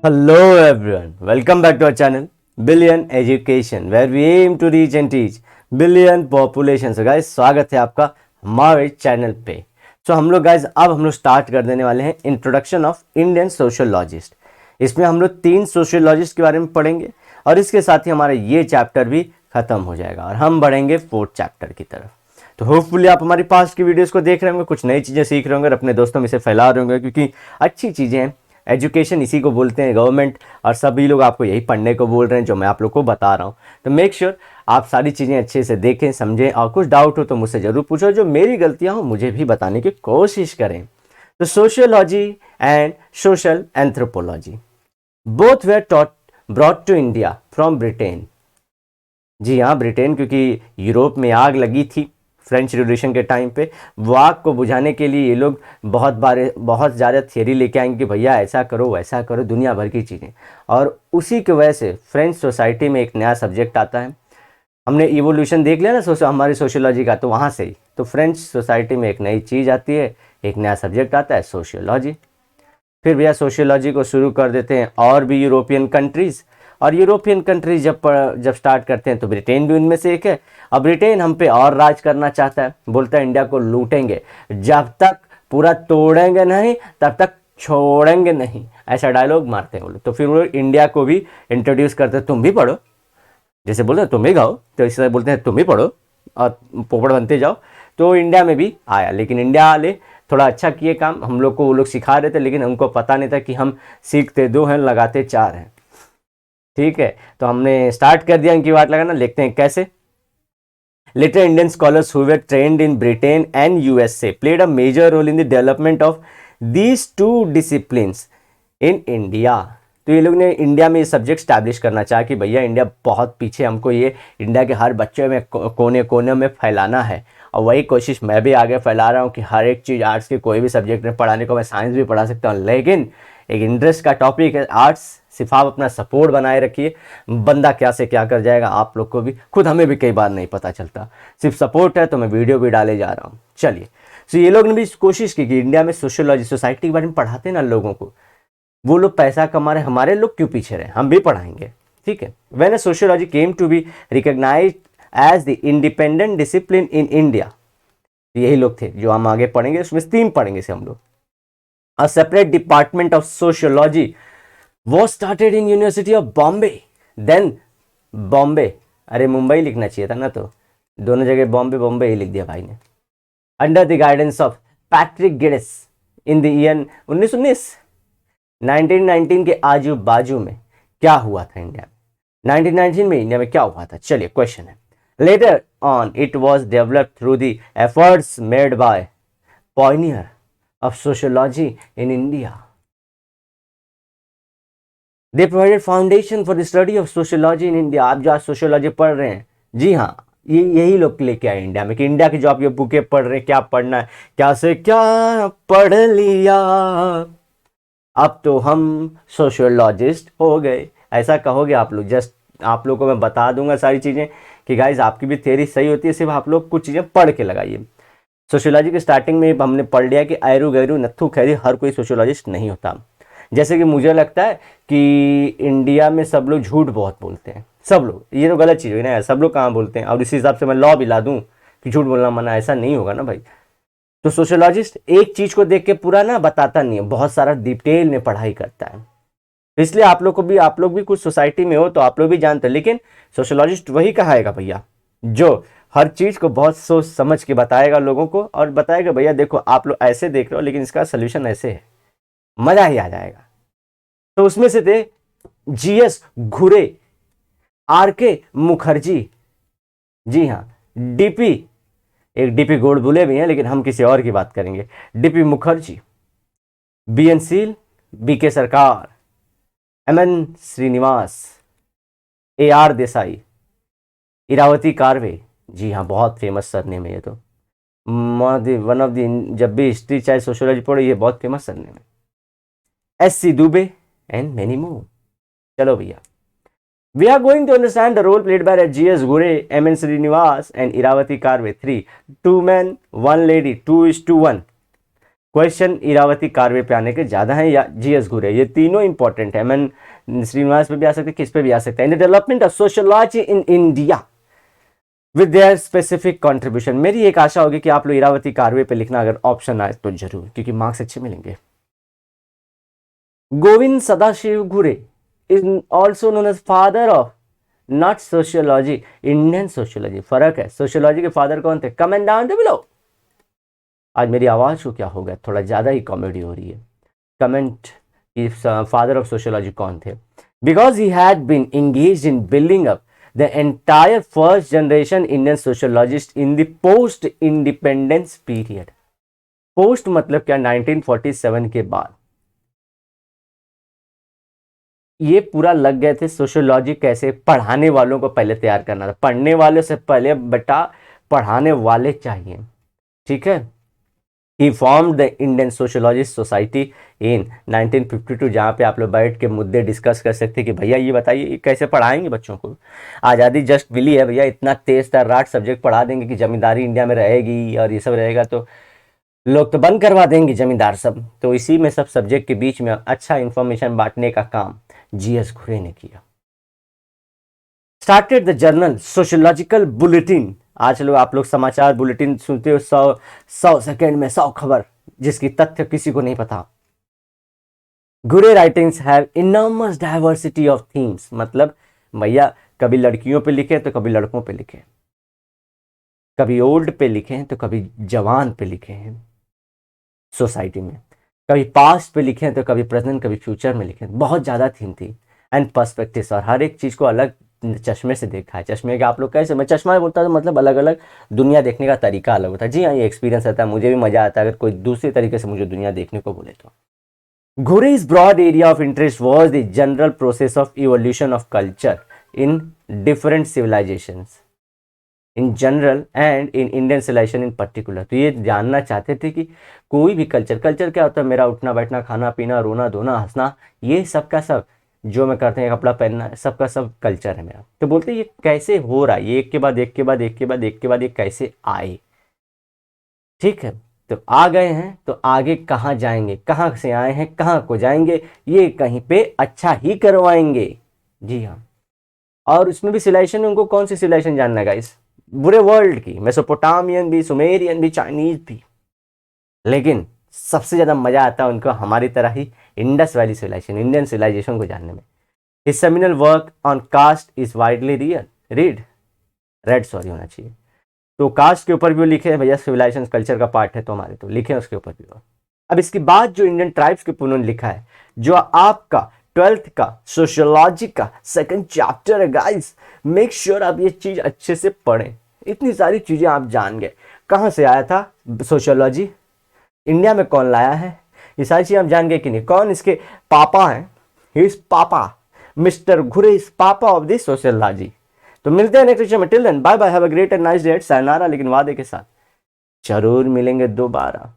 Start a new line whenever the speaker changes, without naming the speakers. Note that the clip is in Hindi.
Hello everyone, welcome back to our channel Billion Education where we aim to reach and teach billion population. So guys, स्वागत है आपका हमारे चैनल पे. हम लोग guys अब हम लोग स्टार्ट कर देने वाले हैं इंट्रोडक्शन ऑफ इंडियन सोशियोलॉजिस्ट. इसमें हम लोग 3 सोशियोलॉजिस्ट के बारे में पढ़ेंगे और इसके साथ ही हमारा ये चैप्टर भी खत्म हो जाएगा और हम बढ़ेंगे 4th चैप्टर की तरफ. तो होपफुली आप हमारी पास्ट की वीडियोस को देख रहे होंगे, कुछ नई चीज़ें सीख रहे होंगे और अपने दोस्तों में से फैला रहे होंगे, क्योंकि अच्छी चीज़ें हैं. एजुकेशन इसी को बोलते हैं, गवर्नमेंट और सभी लोग आपको यही पढ़ने को बोल रहे हैं जो मैं आप लोग को बता रहा हूँ. तो मेक श्योर आप सारी चीज़ें अच्छे से देखें, समझें और कुछ डाउट हो तो मुझसे ज़रूर पूछो. जो मेरी गलतियाँ हो मुझे भी बताने की कोशिश करें. तो sociology and social anthropology both were brought to India from Britain. जी हाँ, ब्रिटेन, क्योंकि यूरोप में आग लगी थी फ्रेंच रिवॉल्यूशन के टाइम पे. वो आग को बुझाने के लिए ये लोग बहुत ज़्यादा थियरी लेके आएंगे कि भैया ऐसा करो वैसा करो, दुनिया भर की चीज़ें. और उसी की वजह से फ्रेंच सोसाइटी में एक नया सब्जेक्ट आता है. हमने इवोल्यूशन देख लिया ना हमारी सोशियोलॉजी का, तो वहाँ से ही तो फ्रेंच सोसाइटी में एक नई चीज़ आती है, एक नया सब्जेक्ट आता है सोशियोलॉजी. फिर भैया सोशियोलॉजी को शुरू कर देते हैं और भी यूरोपियन कंट्रीज़. और यूरोपियन कंट्रीज जब स्टार्ट करते हैं तो ब्रिटेन भी उनमें से एक है. अब ब्रिटेन हम पे और राज करना चाहता है, बोलता है इंडिया को लूटेंगे, जब तक पूरा तोड़ेंगे नहीं तब तक छोड़ेंगे नहीं, ऐसा डायलॉग मारते हैं वो लोग. तो फिर वो इंडिया को भी इंट्रोड्यूस करते हैं, तुम भी पढ़ो, जैसे बोलते हैं तुम ही गाओ तो इस तरह बोलते हैं तुम ही पढ़ो और पोपड़ बनते जाओ. तो इंडिया में भी आया, लेकिन इंडिया वाले थोड़ा अच्छा किए काम, हम लोग को वो लोग सिखा रहे थे, लेकिन उनको पता नहीं था कि हम सीखते 2 हैं लगाते 4 हैं. ठीक है, तो हमने स्टार्ट कर दिया इनकी बात लगाना. लिखते हैं कैसे. Later Indian scholars who were trained in Britain and USA played a major role in the development of these 2 disciplines in India. तो ये लोग ने इंडिया में ये सब्जेक्ट स्टैब्लिश करना चाहा कि भैया इंडिया बहुत पीछे, हमको ये इंडिया के हर बच्चे में कोने कोने में फैलाना है. और वही कोशिश मैं भी आगे फैला रहा हूँ कि हर एक चीज़, आर्ट्स के कोई भी सब्जेक्ट में पढ़ाने को, मैं साइंस भी पढ़ा सकता हूँ, लेकिन एक इंटरेस्ट का टॉपिक है आर्ट्स. सिर्फ आप अपना सपोर्ट बनाए रखिए, बंदा क्या से क्या कर जाएगा आप लोग को भी, खुद हमें भी कई बार नहीं पता चलता. सिर्फ सपोर्ट है तो मैं वीडियो भी डाले जा रहा हूँ. चलिए, तो ये लोग ने भी कोशिश की कि इंडिया में सोशियोलॉजी सोसाइटी के बारे में पढ़ाते ना लोगों को, वो लोग पैसा कमा रहे, हमारे लोग क्यों पीछे रहे, हम भी पढ़ाएंगे. ठीक है. When sociology came to be recognised as the independent discipline in India, यही लोग थे जो हम आगे पढ़ेंगे, उसमें 3 पढ़ेंगे से हम लोग. A separate department of sociology was started in University of Bombay. Then Bombay, अरे मुंबई लिखना चाहिए था ना, तो दोनों जगह बॉम्बे बॉम्बे ही लिख दिया भाई ने. Under the guidance of Patrick Geddes in the year 1919. 1919 के आजू बाजू में क्या हुआ था इंडिया में, 1919 में इंडिया में क्या हुआ था. चलिए क्वेश्चन है. Later on it was developed through the efforts made by pioneer of sociology in India. They provided foundation for the study of sociology in India. आप जो आज सोशियोलॉजी पढ़ रहे हैं, जी हाँ, यही लोग लेके आए इंडिया में, कि इंडिया की जो आप ये बुकें पढ़ रहे हैं, क्या पढ़ना है, क्या से क्या पढ़ लिया, अब तो हम सोशियोलॉजिस्ट हो गए, ऐसा कहोगे आप लोग. जस्ट आप लोग को मैं बता दूंगा सारी चीज़ें कि गाइज आपकी भी थ्योरी सही होती है, सिर्फ आप लोग कुछ चीज़ें पढ़ के लगाइए. सोशियोलॉजी के स्टार्टिंग में हमने पढ़ लिया कि आयरू गैरू नत्थू खैरी हर कोई सोशियोलॉजिस्ट नहीं होता. जैसे कि मुझे लगता है कि इंडिया में सब लोग झूठ बहुत बोलते हैं, सब लोग, ये तो गलत चीज़ है ना, सब लोग कहाँ बोलते हैं. और इसी हिसाब से मैं लॉ भी ला दूँ कि झूठ बोलना मना, ऐसा नहीं होगा ना भाई. तो सोशियोलॉजिस्ट एक चीज़ को देख के पूरा ना बताता नहीं है, बहुत सारा डिटेल में पढ़ाई करता है. इसलिए आप लोग भी कुछ सोसाइटी में हो तो आप लोग भी जानते हैं, लेकिन सोशियोलॉजिस्ट वही कहाएगा भैया जो हर चीज़ को बहुत सोच समझ के बताएगा लोगों को, और बताएगा भैया देखो आप लोग ऐसे देख रहे हो लेकिन इसका सोल्यूशन ऐसे है, मज़ा ही आ जाएगा. तो उसमें से थे GS घुरे, RK मुखर्जी, जी हाँ, DP, एक DP गोडबोले भी हैं लेकिन हम किसी और की बात करेंगे, DP Mukherjee, BN seal, BK सरकार, MN श्रीनिवास, AR देसाई, इरावती कार्वे, जी हाँ बहुत फेमस सरनेम है ये तो, वन ऑफ द, जब भी हिस्ट्री चाहे सोशियोलॉजी पढ़ो ये बहुत फेमस सरनेम है, SC Dubey and many more. चलो भैया, we are going to understand the role played by GS Ghurye, MN Srinivas and Irawati Karve. 3 2 men 1 lady 2:1. Question Irawati Karve पे आने के ज़्यादा हैं या जीएस घुरे, ये तीनों इंपॉर्टेंट है। मैं श्रीनिवास पे भी आ सकते, किस पे भी आ सकते हैं। इन the development of sociology in India with their specific contribution. मेरी एक आशा होगी कि आप लोग इरावती कार्वे पे लिखना, अगर ऑप्शन आए तो जरूर, क्योंकि मार्क्स अच्छे मिलेंगे। Govind Sadashiv Ghurye is also known as father of not sociology, Indian sociology. फर्क है, सोशियोलॉजी के फादर कौन थे? Comment down to below. आज मेरी आवाज को क्या हो गया, थोड़ा ज्यादा ही कॉमेडी हो रही है। कमेंट कि फादर ऑफ सोशियोलॉजी कौन थे? Because he had been engaged in building up the entire first generation Indian sociologist in the post independence period. Post मतलब क्या? 1947 के बाद ये पूरा लग गए थे सोशियोलॉजी कैसे पढ़ाने वालों को पहले तैयार करना था। पढ़ने वाले से पहले बेटा पढ़ाने वाले चाहिए, ठीक है। He form the Indian sociologist society in 1952, जहाँ पे आप लोग बैठ के मुद्दे डिस्कस कर सकते हैं कि भैया ये बताइए कैसे पढ़ाएंगे बच्चों को। आज़ादी जस्ट मिली है भैया, इतना तेज तर्राट सब्जेक्ट पढ़ा देंगे कि जमींदारी इंडिया में रहेगी और ये सब रहेगा तो लोग तो बंद करवा देंगे जमींदार सब। तो इसी में सब सब्जेक्ट के बीच में अच्छा इंफॉर्मेशन बांटने का काम जीएस घुरे ने किया। Started the journal sociological bulletin. आज लोग आप लोग समाचार बुलेटिन सुनते हो, 100 सेकेंड में 100 खबर, जिसकी तथ्य किसी को नहीं पता। घुरे writings have enormous diversity of themes. मतलब भैया कभी लड़कियों पे लिखे तो कभी लड़कों पे लिखे, कभी ओल्ड पे लिखे हैं तो कभी जवान पे लिखे हैं सोसाइटी में, कभी पास्ट पे लिखे हैं तो कभी प्रेजेंट, कभी फ्यूचर में लिखे हैं। बहुत ज़्यादा थीम थी एंड पर्सपेक्टिव्स, और हर एक चीज़ को अलग चश्मे से देखा है। चश्मे के आप लोग कैसे, मैं चश्मा बोलता हूँ मतलब अलग अलग दुनिया देखने का तरीका अलग होता है। जी हाँ, ये एक्सपीरियंस रहता है, मुझे भी मज़ा आता है अगर कोई दूसरे तरीके से मुझे दुनिया देखने को बोले तो। Ghuri's broad area of interest was the general process of evolution of culture in different civilizations in general and in Indian civilization in particular। तो ये जानना चाहते थे कि कोई भी कल्चर क्या होता है? मेरा उठना बैठना, खाना पीना, रोना धोना, हंसना, ये सब का सब जो मैं करते हैं, कपड़ा पहनना, सबका सब कल्चर है मेरा। तो बोलते ये कैसे हो रहा है, ये एक के बाद एक के बाद एक के बाद एक के बाद ये कैसे आए, ठीक है। तो आ गए हैं तो आगे कहाँ जाएंगे, कहाँ से आए हैं कहाँ को जाएंगे, ये कहीं पे अच्छा ही करवाएंगे। जी हाँ, और उसमें भी सिविलाइजेशन, उनको कौन सी सिविलाइजेशन जानना है गाइस? पूरे वर्ल्ड की, मेसोपोटामियन भी, सुमेरियन भी, चाइनीज भी, लेकिन सबसे ज़्यादा मज़ा आता है उनको हमारी तरह ही Indus Valley civilization, Indian civilization को जानने में। His seminal work on caste is widely read sorry होना चाहिए। तो कास्ट के ऊपर भी वो लिखे हैं भैया, सिविलाइजेशन कल्चर का पार्ट है तो हमारे, तो लिखे हैं उसके ऊपर भी। अब इसके बाद जो इंडियन ट्राइब्स के ऊपर उन्होंने लिखा है, जो आपका 12th का सोशियोलॉजी का सेकंड चैप्टर है गाइस, मेक श्योर आप ये चीज़ अच्छे से पढ़ें। इतनी सारी चीज़ें आप जान गए, कहाँ से आया था सोशियोलॉजी, इंडिया में कौन लाया है, ये सारी चीज़ें आप जान गए कि नहीं। कौन इसके पापा हैं? हिज पापा मिस्टर घुरे इज पापा ऑफ दिस सोशियोलॉजी। तो मिलते हैं नेक्स्ट लेक्चर में। Till then bye bye, have a great and nice day, sayonara, लेकिन वादे के साथ जरूर मिलेंगे दोबारा।